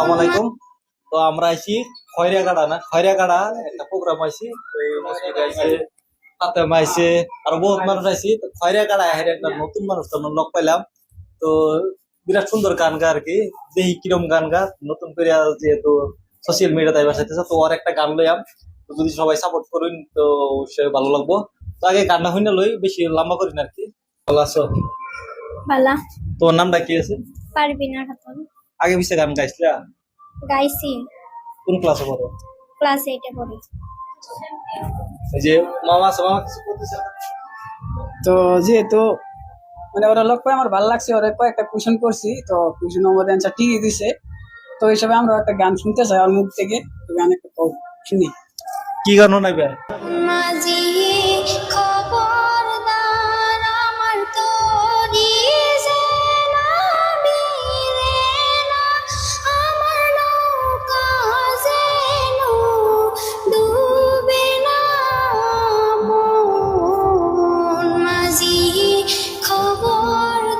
আসসালামু আলাইকুম। তো আমরা আইছি খয়রাগাড়া না খয়রাগাড়া একটা প্রোগ্রাম আইছি। তো এই মুসলিম আইছে, ফাতেম আইছে, আর বহুত মানুষ আইছি। তো খয়রাগাড়া হের একটা নতুন মানুষ তো লক পাইলাম। তো বিরাট সুন্দর গান গা আর কি। দেখি কিরম গান গা নতুন করে যেহেতু সোশ্যাল মিডিয়াতে আইবা চাইতেছে, তো ওর একটা গান লইয়াম। তো যদি সবাই সাপোর্ট করুন তো অবশ্যই ভালো লাগবো। তো আগে গানটা হইনা লই, বেশি লম্বা করি না আর কি। ভালো আছো? বালা তোমার নামটা কি আছে? পারবিনা খাতুন। আগে পিছে গান গাইছিলা? গাইছি, কোন ক্লাসে পড়ো? ক্লাস 8 এ পড়ি। এই যে মামা আছে, মামা কিছু বলতেছে? তো যেহেতু মানে ওরা লোক পাই আমার ভালো লাগছে, ওরা কয়েকটা কোয়েশন করছি, তো কোয়েশন আমাদের অ্যান্সার ঠিকই দিছে। তো হিসাবে আমরা একটা গান শুনতে চাই ওর মুখ থেকে, তো গান একটা শুনি। কি গান শোনাইবে? মাঝি খবরদার আমার তোরি জেনাবি রে না, আমার নৌকা যেন ডুবে না মন। মাঝি খবরদার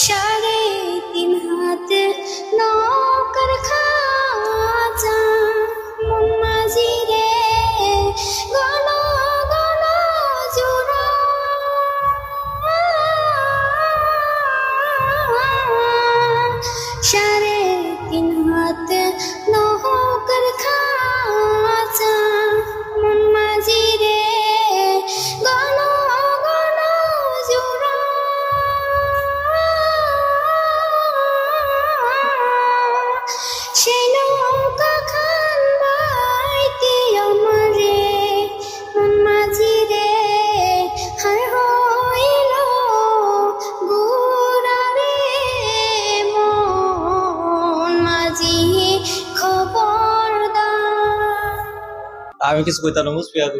3.5 হাত নৌকার খাঁচা, মন মাঝি রে গণ গণ জোড়া, 3.5 হাত নৌকার খাঁচা, মন মাঝি রে গণ গণ জোড়া। সেই নৌকা খান বাইতে আমারে মন মাঝি রে হার হইল গুড়া রে মন মাঝি খবরদার। আমি কিছু কইতা না, মুসফি আদু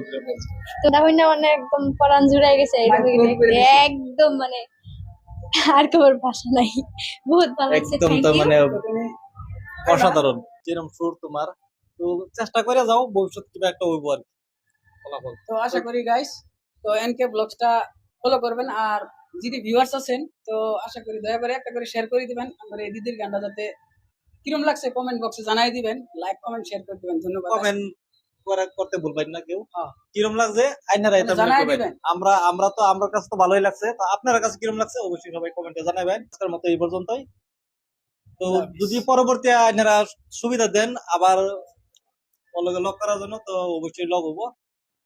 তো তখন না মানে একদম পরান জুড়াই গেছে একদম মানে আর খবর ভাষা নাই, বহুত ভালো লাগছে। একদম থ্যাংক তো ইউ। মানে অসাধারণ। যেরকম সুর তোমার, তো চেষ্টা করে যাও, ভবিষ্যৎ কিবা একটা হইব আর কি ফলাফল। তো আশা করি গাইস, তো এনকে ব্লগসটা ফলো করবেন, আর যদি ভিউয়ার্স আছেন তো আশা করি দয়া করে একটা করে শেয়ার করে দিবেন। আমার এই দিদির গানটা যাতে কিরম লাগছে কমেন্ট বক্সে জানাই দিবেন, লাইক কমেন্ট শেয়ার করে দিবেন। ধন্যবাদ। কমেন্ট করতে ভুলবেন না কেউ। হ্যাঁ। কিরম লাগছে আইনারা এটা জানাই বলবেন। দিবেন। আমরা তো আমার কাছে তো ভালোই লাগছে, তো আপনার কাছে কিরম লাগছে অবশ্যই সবাই কমেন্টে জানাবেন। আজকের মতো এই পর্যন্তই। তো যদি পরবর্তী আইনারা সুবিধা দেন আবার লক করার জন্য, তো অবশ্যই লক হবো।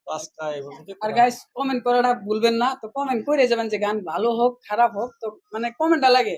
তো আজকে এই পর্যন্ত। আর গাইস কমেন্ট করাটা ভুলবেন না, তো কমেন্ট করে যাবেন যে গান ভালো হোক খারাপ হোক, তো মানে কমেন্টটা লাগে।